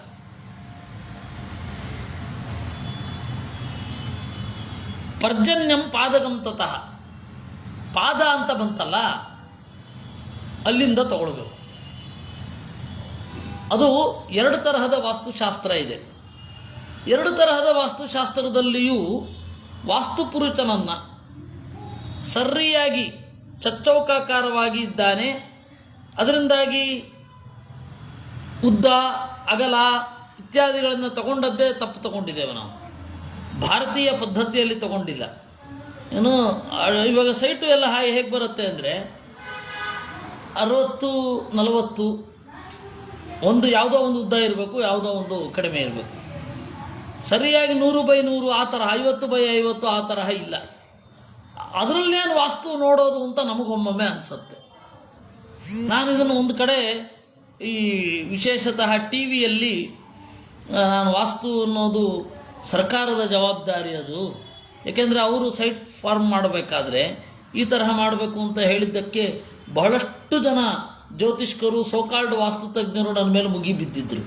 ಪರ್ಜನ್ಯಂ ಪಾದಗಂ ತತಃ, ಪಾದ ಅಂತ ಬಂತಲ್ಲ ಅಲ್ಲಿಂದ ತಗೊಳ್ಬೇಕು. ಅದು ಎರಡು ತರಹದ ವಾಸ್ತುಶಾಸ್ತ್ರ ಇದೆ. ಎರಡು ತರಹದ ವಾಸ್ತುಶಾಸ್ತ್ರದಲ್ಲಿಯೂ ವಾಸ್ತುಪುರುಷನನ್ನು ಸರಿಯಾಗಿ ಚಚ್ಚೌಕಾಕಾರವಾಗಿ ಇದ್ದಾನೆ, ಅದರಿಂದಾಗಿ ಉದ್ದ ಅಗಲ ಇತ್ಯಾದಿಗಳನ್ನು ತಗೊಂಡದ್ದೇ ತಪ್ಪು ತಗೊಂಡಿದ್ದೇವೆ ನಾವು. ಭಾರತೀಯ ಪದ್ಧತಿಯಲ್ಲಿ ತಗೊಂಡಿಲ್ಲ. ಏನು ಇವಾಗ ಸೈಟು ಎಲ್ಲ ಹೇಗೆ ಬರುತ್ತೆ ಅಂದರೆ 60-40, ಒಂದು ಯಾವುದೋ ಒಂದು ಉದ್ದ ಇರಬೇಕು, ಯಾವುದೋ ಒಂದು ಕಡಿಮೆ ಇರಬೇಕು. ಸರಿಯಾಗಿ 100/100 ಆ ತರಹ, 50/50 ಆ ತರಹ ಇಲ್ಲ. ಅದರಲ್ಲೇನು ವಾಸ್ತು ನೋಡೋದು ಅಂತ ನಮಗೊಮ್ಮೊಮ್ಮೆ ಅನಿಸುತ್ತೆ. ನಾನು ಇದನ್ನು ಒಂದು ಕಡೆ ಈ ವಿಶೇಷತಃ ಟಿ ವಿಯಲ್ಲಿ ನಾನು ವಾಸ್ತು ಅನ್ನೋದು ಸರ್ಕಾರದ ಜವಾಬ್ದಾರಿ ಅದು. ಏಕೆಂದರೆ ಅವರು ಸೈಟ್ ಫಾರ್ಮ್ ಮಾಡಬೇಕಾದ್ರೆ ಈ ತರಹ ಮಾಡಬೇಕು ಅಂತ ಹೇಳಿದ್ದಕ್ಕೆ ಬಹಳಷ್ಟು ಜನ ಜ್ಯೋತಿಷ್ಕರು, ಸೋಕಾಲ್ಡ್ ವಾಸ್ತು ತಜ್ಞರು ನನ್ನ ಮೇಲೆ ಮುಗಿ ಬಿದ್ದಿದ್ದರು.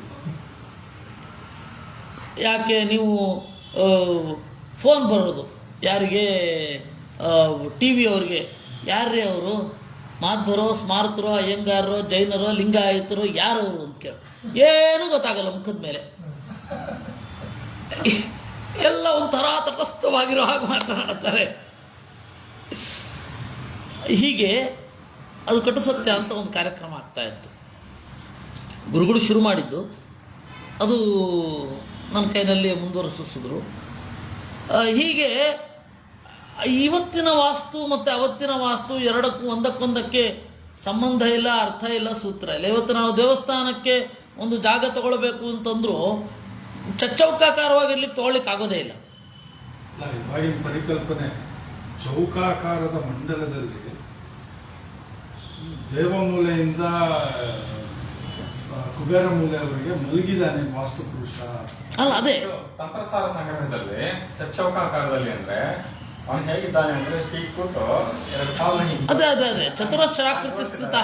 ಯಾಕೆ ನೀವು ಫೋನ್ ಬರೋದು ಯಾರಿಗೆ, ಟಿ ವಿ ಅವ್ರಿಗೆ, ಯಾರ್ರೀ ಅವರು, ಮಾಧ್ವರೋ, ಸ್ಮಾರ್ತರೋ, ಅಯ್ಯಂಗಾರರೋ, ಜೈನರೋ, ಲಿಂಗಾಯತರೋ, ಯಾರವರು ಅಂತ ಕೇಳಿ ಏನೂ ಗೊತ್ತಾಗಲ್ಲ. ಮುಖದ ಮೇಲೆ ಎಲ್ಲ ಒಂಥರ ತಟಸ್ಥವಾಗಿರೋ ಹಾಗೆ ಮಾತನಾಡ್ತಾರೆ. ಹೀಗೆ ಅದು ಕಟು ಸತ್ಯ ಅಂತ ಒಂದು ಕಾರ್ಯಕ್ರಮ ಆಗ್ತಾಯಿತ್ತು. ಗುರುಗಳು ಶುರು ಮಾಡಿದ್ದು ಅದು ನನ್ನ ಕೈನಲ್ಲಿ ಮುಂದುವರಿಸಿದ್ರು. ಹೀಗೆ ಇವತ್ತಿನ ವಾಸ್ತು ಮತ್ತು ಅವತ್ತಿನ ವಾಸ್ತು ಎರಡಕ್ಕೂ ಒಂದಕ್ಕೊಂದಕ್ಕೆ ಸಂಬಂಧ ಇಲ್ಲ, ಅರ್ಥ ಇಲ್ಲ, ಸೂತ್ರ ಇಲ್ಲ. ಇವತ್ತು ನಾವು ದೇವಸ್ಥಾನಕ್ಕೆ ಒಂದು ಜಾಗ ತಗೊಳ್ಬೇಕು ಅಂತಂದರೂ ಚಚ್ಚೌಕಾಕಾರವಾಗಿರ್ಲಿಕ್ಕೆ ತೊಗೊಳ್ಲಿಕ್ಕೆ ಆಗೋದೇ ಇಲ್ಲ. ಇವಾಗಿನ ಪರಿಕಲ್ಪನೆ ಚೌಕಾಕಾರದ ಮಂಡಲದಲ್ಲಿ ದೇವಮೂಲೆಯಿಂದ ಕುಬೇರ ಮೂಲೆಯವರೆಗೆ ಮಲಗಿದಾನೆ ವಾಸ್ತು ಪುರುಷ. ಅಲ್ಲ, ಅದೇ ತಂತ್ರಸಾರ ಸಂಗ್ರಹದಲ್ಲಿ ಚಚ್ಚೌಕಾಕಾರದಲ್ಲಿ ಅಂದ್ರೆ ಅವನು ಹೇಗಿದ್ದಾನೆ ಅಂದ್ರೆ ಹೀಗೆ ಕೊಟ್ಟು ಎರಡು ಕಾಲ ಅದೇ ಅದೇ ಅದೇ ಚತುರಸ್ರಾಕೃತಿ ಸ್ಥಿತ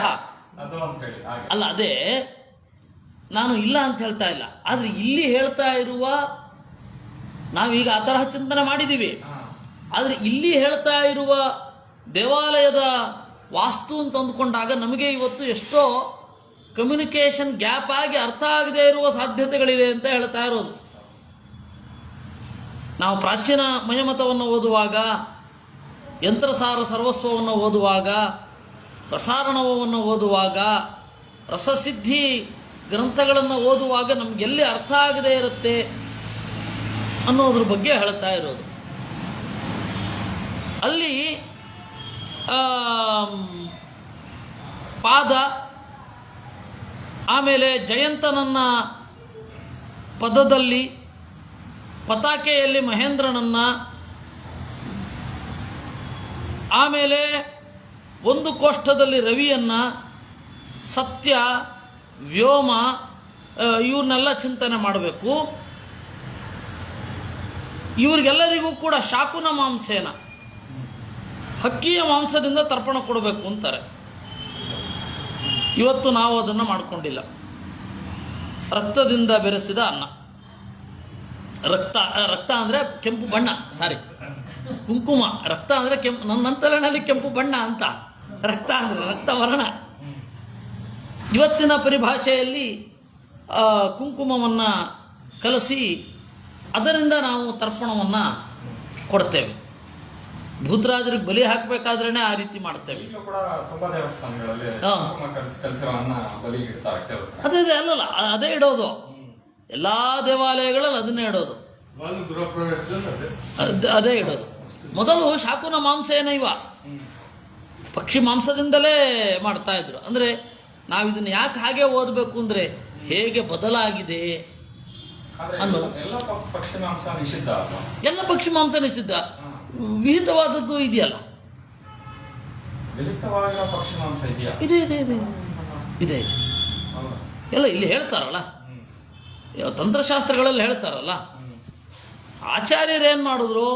ಅದು ಅಂತ ಹೇಳಿ. ಅಲ್ಲ, ಅದೇ ನಾನು ಇಲ್ಲ ಅಂತ ಹೇಳ್ತಾ ಇಲ್ಲ. ಆದರೆ ಇಲ್ಲಿ ಹೇಳ್ತಾ ಇರುವ ನಾವೀಗ ಆ ತರಹ ಚಿಂತನೆ ಮಾಡಿದ್ದೀವಿ. ಆದರೆ ಇಲ್ಲಿ ಹೇಳ್ತಾ ಇರುವ ದೇವಾಲಯದ ವಾಸ್ತು ಅಂತ ಅಂದುಕೊಂಡಾಗ ನಮಗೆ ಇವತ್ತು ಎಷ್ಟೋ ಕಮ್ಯುನಿಕೇಷನ್ ಗ್ಯಾಪ್ ಆಗಿ ಅರ್ಥ ಆಗದೇ ಇರುವ ಸಾಧ್ಯತೆಗಳಿದೆ ಅಂತ ಹೇಳ್ತಾ ಇರೋದು. ನಾವು ಪ್ರಾಚೀನ ಮಯಮತವನ್ನು ಓದುವಾಗ, ಯಂತ್ರಸಾರ ಸರ್ವಸ್ವವನ್ನು ಓದುವಾಗ, ರಸಾರಣವವನ್ನು ಓದುವಾಗ, ರಸಸಿದ್ಧಿ ಗ್ರಂಥಗಳನ್ನು ಓದುವಾಗ ನಮಗೆಲ್ಲಿ ಅರ್ಥ ಆಗದೇ ಇರುತ್ತೆ ಅನ್ನೋದ್ರ ಬಗ್ಗೆ ಹೇಳ್ತಾ ಇರೋದು. ಅಲ್ಲಿ ಪಾದ, ಆಮೇಲೆ ಜಯಂತನನ್ನ ಪದದಲ್ಲಿ, ಪತಾಕೆಯಲ್ಲಿ ಮಹೇಂದ್ರನನ್ನ, ಆಮೇಲೆ ಒಂದು ಕೋಷ್ಠದಲ್ಲಿ ರವಿಯನ್ನ, ಸತ್ಯ, ವ್ಯೋಮ, ಇವನ್ನೆಲ್ಲ ಚಿಂತನೆ ಮಾಡಬೇಕು. ಇವ್ರಿಗೆಲ್ಲರಿಗೂ ಕೂಡ ಶಾಕುನ ಮಾಂಸೇನ, ಹಕ್ಕಿಯ ಮಾಂಸದಿಂದ ತರ್ಪಣ ಕೊಡಬೇಕು ಅಂತಾರೆ. ಇವತ್ತು ನಾವು ಅದನ್ನು ಮಾಡಿಕೊಂಡಿಲ್ಲ. ರಕ್ತದಿಂದ ಬೆರೆಸಿದ ಅನ್ನ, ರಕ್ತ ಅಂದರೆ ಕೆಂಪು ಬಣ್ಣ, ಸಾರಿ ಕುಂಕುಮ. ರಕ್ತ ಅಂದರೆ ನನ್ನ ತಲೆನಲ್ಲಿ ಕೆಂಪು ಬಣ್ಣ ಅಂತ, ರಕ್ತ ಅಂದರೆ ರಕ್ತವರ್ಣ. ಇವತ್ತಿನ ಪರಿಭಾಷೆಯಲ್ಲಿ ಕುಂಕುಮವನ್ನು ಕಲಸಿ ಅದರಿಂದ ನಾವು ತರ್ಪಣವನ್ನು ಕೊಡ್ತೇವೆ. ಭೂತರಾಜರಿಗೆ ಬಲಿ ಹಾಕಬೇಕಾದ್ರೇ ಆ ರೀತಿ ಮಾಡ್ತೇವೆ. ಈಗಲೂ ಕೂಡ ತುಂಬಾ ದೇವಸ್ಥಾನಗಳಲ್ಲಿ ಕಲಸಿರೋನ್ನ ಬಲಿಗೆ ಇಡ್ತಾರೆ ಕೆಲವರು. ಅದೇ ಅಲ್ಲಲ್ಲ, ಅದೇ ಇಡೋದು. ಎಲ್ಲ ದೇವಾಲಯಗಳಲ್ಲಿ ಅದನ್ನೇ ಇಡೋದು, ಗೃಹ ಪ್ರವೇಶದಲ್ಲಿ ಅದೇ ಇಡೋದು. ಮೊದಲು ಶಾಕುನ ಮಾಂಸ ಏನೈವ, ಪಕ್ಷಿ ಮಾಂಸದಿಂದಲೇ ಮಾಡ್ತಾ ಇದ್ರು. ಅಂದರೆ ನಾವು ಇದನ್ನು ಯಾಕೆ ಹಾಗೆ ಓದಬೇಕು ಅಂದರೆ ಹೇಗೆ ಬದಲಾಗಿದೆ ಅನ್ನೋ. ಎಲ್ಲ ಪಕ್ಷಿ ಮಾಂಸ ನಿಷಿದ್ಧ ಅಲ್ವಾ? ಎಲ್ಲ ಪಕ್ಷಿ ಮಾಂಸ ನಿಷಿದ್ಧ. ವಿಹಿತವಾದದ್ದು ಇದೆಯಲ್ಲ, ವಿಹಿತವಾಗಿರೋ ಪಕ್ಷಿ ಮಾಂಸ ಇದೆಯಾ? ಇದೆ ಇದೆ ಇದೆ ಇದೆ ಇದೆ ಎಲ್ಲ ಇಲ್ಲಿ ಹೇಳ್ತಾರಲ್ಲ, ತಂತ್ರಶಾಸ್ತ್ರಗಳಲ್ಲಿ ಹೇಳ್ತಾರಲ್ಲ. ಆಚಾರ್ಯರೇನು ಮಾಡಿದ್ರು,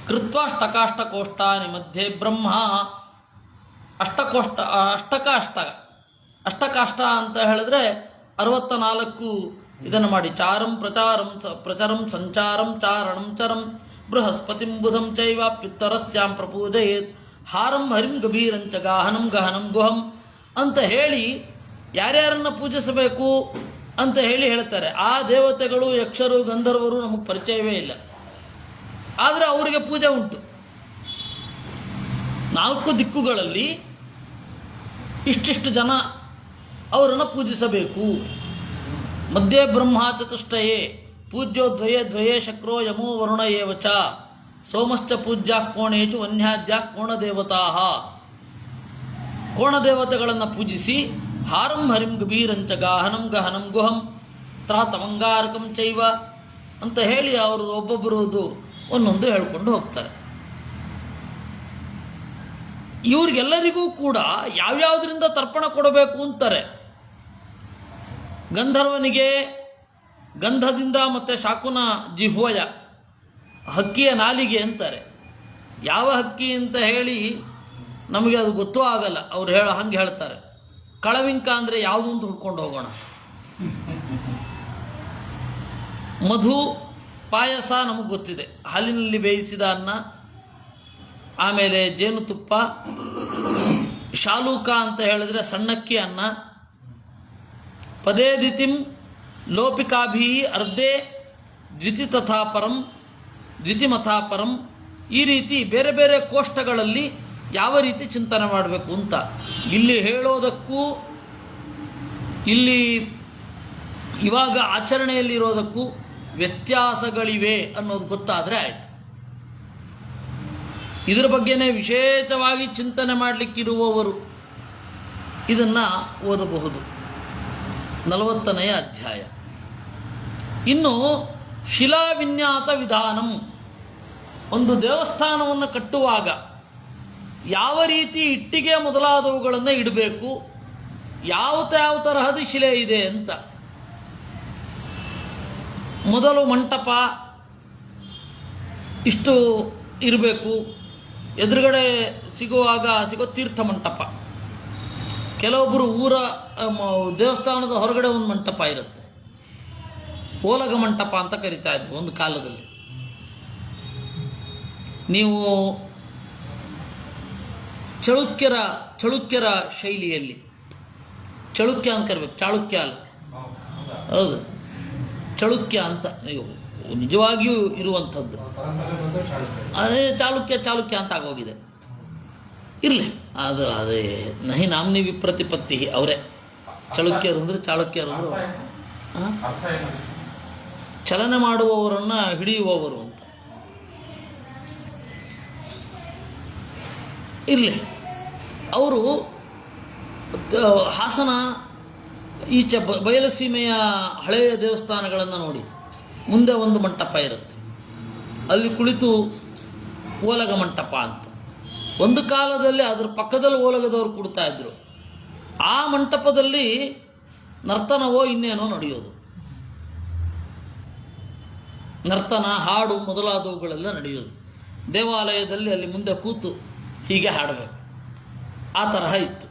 ಕೃತ್ವಾಷ್ಟಕಾಷ್ಟಕೋಷ್ಠಾನಿ ಮಧ್ಯೆ ಬ್ರಹ್ಮ ಅಷ್ಟಕಾಷ್ಟ ಅಂತ ಹೇಳಿದ್ರೆ 64 ಇದನ್ನು ಮಾಡಿ. ಚಾರಂ ಪ್ರಚರಂ ಸಂಚಾರಂ ಚಾರಣಂ ಚರಂ ಬೃಹಸ್ಪತಿಂ ಬುಧಂ ಚೈವಾಪ್ಯುತ್ತರಸ್ಯಾಂ ಪ್ರಪೂಜಯೇತ್ ಹಾರಂ ಹರಿಂ ಗಭೀರಂಚ ಗಾಹನಂ ಗಹನಂ ಗುಹಂ ಅಂತ ಹೇಳಿ ಯಾರ್ಯಾರನ್ನು ಪೂಜಿಸಬೇಕು ಅಂತ ಹೇಳ್ತಾರೆ. ಆ ದೇವತೆಗಳು, ಯಕ್ಷರು, ಗಂಧರ್ವರು ನಮಗೆ ಪರಿಚಯವೇ ಇಲ್ಲ, ಆದರೆ ಅವರಿಗೆ ಪೂಜೆ ಉಂಟು. 4 ದಿಕ್ಕುಗಳಲ್ಲಿ ಇಷ್ಟಿಷ್ಟು ಜನ ಅವರನ್ನು ಪೂಜಿಸಬೇಕು. ಮಧ್ಯೆ ಬ್ರಹ್ಮ ಚತುಷ್ಟಯೇ ಪೂಜ್ಯೋ ದ್ವಯೇ ಶಕ್ರೋ ಯಮೋ ವರುಣ ಏವ ಚ ಸೋಮಶ್ಚ ಪೂಜ್ಯಾ ಕೋಣೇಚು ವನ್ಯಾದ್ಯಾ ಕೋಣದೇವತಾ. ಕೋಣದೇವತೆಗಳನ್ನು ಪೂಜಿಸಿ ಹಾರಂ ಹರಿಂ ಗಭೀರಂಚ ಗಾಹನಂ ಗಹನಂ ಗುಹಂ ತ್ರಾತಮಂಗಾರಕಂ ಚೈವ ಅಂತ ಹೇಳಿ ಅವರು ಒಬ್ಬೊಬ್ಬರದು ಒಂದೊಂದು ಹೇಳ್ಕೊಂಡು ಹೋಗ್ತಾರೆ. ಇವ್ರಿಗೆಲ್ಲರಿಗೂ ಕೂಡ ಯಾವ್ಯಾವುದರಿಂದ ತರ್ಪಣ ಕೊಡಬೇಕು ಅಂತಾರೆ. ಗಂಧರ್ವನಿಗೆ ಗಂಧದಿಂದ ಮತ್ತು ಶಾಕುನ ಜಿಹ್ವಯ, ಹಕ್ಕಿಯ ನಾಲಿಗೆ ಅಂತಾರೆ. ಯಾವ ಹಕ್ಕಿ ಅಂತ ಹೇಳಿ ನಮಗೆ ಅದು ಗೊತ್ತೂ ಆಗಲ್ಲ, ಅವ್ರು ಹಂಗೆ ಹೇಳ್ತಾರೆ. ಕಳವಿಂಕ ಅಂದರೆ ಯಾವುದು ಅಂತ ಹುಡ್ಕೊಂಡು ಹೋಗೋಣ. ಮಧು ಪಾಯಸ ನಮಗೆ ಗೊತ್ತಿದೆ, ಹಾಲಿನಲ್ಲಿ ಬೇಯಿಸಿದ ಅನ್ನ. ಆಮೇಲೆ ಜೇನುತುಪ್ಪ. ಶಾಲೂಕ ಅಂತ ಹೇಳಿದ್ರೆ ಸಣ್ಣಕ್ಕಿ ಅನ್ನ. ಪದೇ ದಿತಿಂ ಲೋಪಿಕಾಭಿ ಅರ್ಧೆ ದ್ವಿತಿಮಥಾಪರಂ ಈ ರೀತಿ ಬೇರೆ ಬೇರೆ ಕೋಷ್ಟಗಳಲ್ಲಿ ಯಾವ ರೀತಿ ಚಿಂತನೆ ಮಾಡಬೇಕು ಅಂತ ಇಲ್ಲಿ ಹೇಳೋದಕ್ಕೂ, ಇಲ್ಲಿ ಇವಾಗ ಆಚರಣೆಯಲ್ಲಿರೋದಕ್ಕೂ ವ್ಯತ್ಯಾಸಗಳಿವೆ ಅನ್ನೋದು ಗೊತ್ತಾದರೆ ಆಯಿತು. ಇದರ ಬಗ್ಗೆನೇ ವಿಶೇಷವಾಗಿ ಚಿಂತನೆ ಮಾಡಲಿಕ್ಕಿರುವವರು ಇದನ್ನು ಓದಬಹುದು. 40ನೇ ಅಧ್ಯಾಯ. ಇನ್ನು ಶಿಲಾವಿನ್ಯಾತ ವಿಧಾನಂ, ಒಂದು ದೇವಸ್ಥಾನವನ್ನು ಕಟ್ಟುವಾಗ ಯಾವ ರೀತಿ ಇಟ್ಟಿಗೆ ಮೊದಲಾದವುಗಳನ್ನು ಇಡಬೇಕು, ಯಾವ ತರಹದ ಶಿಲೆ ಇದೆ ಅಂತ. ಮೊದಲು ಮಂಟಪ ಇಷ್ಟು ಇರಬೇಕು. ಎದುರುಗಡೆ ಸಿಗೋ ತೀರ್ಥ ಮಂಟಪ. ಕೆಲವೊಬ್ಬರು ದೇವಸ್ಥಾನದ ಹೊರಗಡೆ ಒಂದು ಮಂಟಪ ಇರುತ್ತೆ, ಓಲಗ ಮಂಟಪ ಅಂತ ಕರಿತಾ ಇದ್ವಿ ಒಂದು ಕಾಲದಲ್ಲಿ. ನೀವು ಚಳುಕ್ಯರ ಶೈಲಿಯಲ್ಲಿ, ಚಳುಕ್ಯ ಅಂತ ಕರಿಬೇಕು, ಚಾಳುಕ್ಯ ಅಲ್ಲ, ಹೌದು ಚಳುಕ್ಯ ಅಂತ. ನಿಜವಾಗಿಯೂ ಇರುವಂಥದ್ದು. ಪರಂಪರೆ ಬಂದು ಚಾಲುಕ್ಯ. ಅದೇ ಚಾಲುಕ್ಯ ಅಂತ ಆಗೋಗಿದೆ. ಇರಲಿ, ಅದೇ ನಹಿ ನಾಮ್ನಿ ವಿಪ್ರತಿಪತ್ತಿ, ಅವರೇ ಚಾಲುಕ್ಯರು ಅಂದರೆ ಚಾಲುಕ್ಯರು ಅಂದರು ಅರ್ಥ ಏನು? ಚಲನೆ ಮಾಡುವವರನ್ನು ಹಿಡಿಯುವವರು ಅಂತ. ಇರಲಿ, ಅವರು ಹಾಸನ ಈಚೆ ಬಯಲಸೀಮೆಯ ಹಳೆಯ ದೇವಸ್ಥಾನಗಳನ್ನು ನೋಡಿ, ಮುಂದೆ ಒಂದು ಮಂಟಪ ಇರುತ್ತೆ, ಅಲ್ಲಿ ಕುಳಿತು ಓಲಗ ಮಂಟಪ ಅಂತ. ಒಂದು ಕಾಲದಲ್ಲಿ ಅದರ ಪಕ್ಕದಲ್ಲಿ ಓಲಗದವರು ಕೊಡ್ತಾ ಇದ್ರು. ಆ ಮಂಟಪದಲ್ಲಿ ನರ್ತನವೋ ಇನ್ನೇನೋ ನಡೆಯೋದು, ನರ್ತನ, ಹಾಡು ಮೊದಲಾದವುಗಳೆಲ್ಲ ನಡೆಯೋದು. ದೇವಾಲಯದಲ್ಲಿ ಅಲ್ಲಿ ಮುಂದೆ ಕೂತು ಹೀಗೆ ಹಾಡಬೇಕು, ಆ ತರಹ ಇತ್ತು.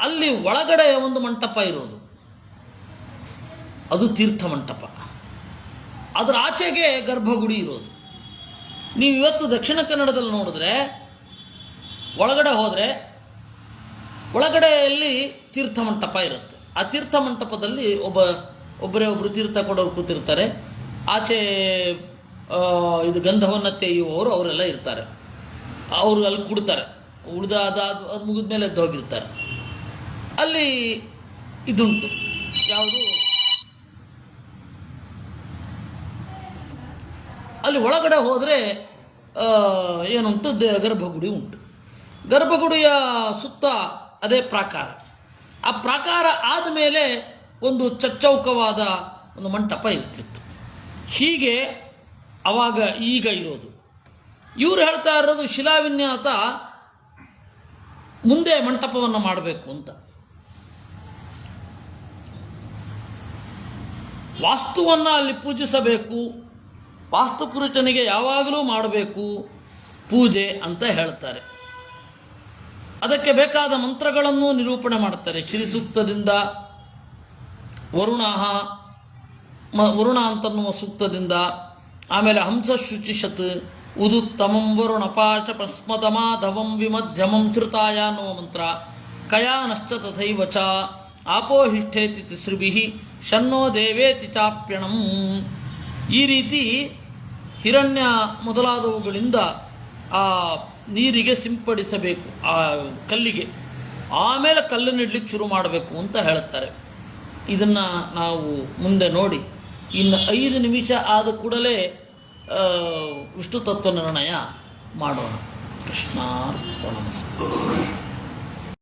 ಅಲ್ಲಿ ಒಳಗಡೆ ಒಂದು ಮಂಟಪ ಇರೋದು, ಅದು ತೀರ್ಥ ಮಂಟಪ. ಅದರ ಆಚೆಗೆ ಗರ್ಭಗುಡಿ ಇರೋದು. ನೀವು ಇವತ್ತು ದಕ್ಷಿಣ ಕನ್ನಡದಲ್ಲಿ ನೋಡಿದ್ರೆ, ಒಳಗಡೆ ಹೋದರೆ ಒಳಗಡೆಯಲ್ಲಿ ತೀರ್ಥ ಮಂಟಪ ಇರುತ್ತೆ. ಆ ತೀರ್ಥ ಮಂಟಪದಲ್ಲಿ ಒಬ್ಬರು ತೀರ್ಥ ಕೊಡೋರು ಕೂತಿರ್ತಾರೆ. ಆಚೆ ಇದು ಗಂಧವನ್ನು ತೆಗೆಯುವವರು ಅವರೆಲ್ಲ ಇರ್ತಾರೆ. ಅವರು ಅಲ್ಲಿ ಕೊಡ್ತಾರೆ, ಅದು ಮುಗಿದ ಮೇಲೆ ಎದ್ದು ಹೋಗಿರ್ತಾರೆ. ಅಲ್ಲಿ ಇದುಂಟು, ಯಾವುದು, ಅಲ್ಲಿ ಒಳಗಡೆ ಹೋದರೆ ಏನುಂಟು, ಗರ್ಭಗುಡಿ ಉಂಟು. ಗರ್ಭಗುಡಿಯ ಸುತ್ತ ಅದೇ ಪ್ರಾಕಾರ. ಆ ಪ್ರಾಕಾರ ಆದಮೇಲೆ ಒಂದು ಚಚ್ಚೌಕವಾದ ಒಂದು ಮಂಟಪ ಇರ್ತಿತ್ತು. ಹೀಗೆ ಆವಾಗ ಈಗ ಇರೋದು. ಇವರು ಹೇಳ್ತಾ ಇರೋದು ಶಿಲಾವಿನ್ಯಾಸ ಮುಂದೆ ಮಂಟಪವನ್ನು ಮಾಡಬೇಕು ಅಂತ. ವಾಸ್ತುವನ್ನು ಅಲ್ಲಿ ಪೂಜಿಸಬೇಕು, ವಾಸ್ತುಪುರುಷನಿಗೆ ಯಾವಾಗಲೂ ಮಾಡಬೇಕು ಪೂಜೆ ಅಂತ ಹೇಳ್ತಾರೆ. ಅದಕ್ಕೆ ಬೇಕಾದ ಮಂತ್ರಗಳನ್ನು ನಿರೂಪಣೆ ಮಾಡ್ತಾರೆ. ಶ್ರೀಸೂಕ್ತದಿಂದ, ವರುಣ ಅಂತನ್ನುವ ಸೂಕ್ತದಿಂದ, ಆಮೇಲೆ ಹಂಸ ಶುಚಿಷತ್ ಉದುತ್ತಮಂ ವರುಣಪಾಶ ಪಸ್ಮತಮಾಧವಂ ವಿಮಧ್ಯಮಂ ಶ್ರುತಾಯ ಅನ್ನುವ ಮಂತ್ರ, ಕಯಾನಶ್ಚ ತಥೈವ ಚ ಆಪೋಹಿಷ್ಠೇತಿ ತಿಸೃಭಿಃ ಶನ್ನೋ ದೇವೇತಿ ಚಾಪ್ಯಣಂ. ಈ ರೀತಿ ಹಿರಣ್ಯ ಮೊದಲಾದವುಗಳಿಂದ ಆ ನೀರಿಗೆ ಸಿಂಪಡಿಸಬೇಕು, ಆ ಕಲ್ಲಿಗೆ. ಆಮೇಲೆ ಕಲ್ಲನ್ನಿಡ್ಲಿಕ್ಕೆ ಶುರು ಮಾಡಬೇಕು ಅಂತ ಹೇಳ್ತಾರೆ. ಇದನ್ನು ನಾವು ಮುಂದೆ ನೋಡಿ, ಇನ್ನು 5 ನಿಮಿಷ ಆದ ಕೂಡಲೇ ವಿಷ್ಣು ತತ್ವ ನಿರ್ಣಯ ಮಾಡೋಣ. ಕೃಷ್ಣಾರ್ಪಣಮಸ್ತು.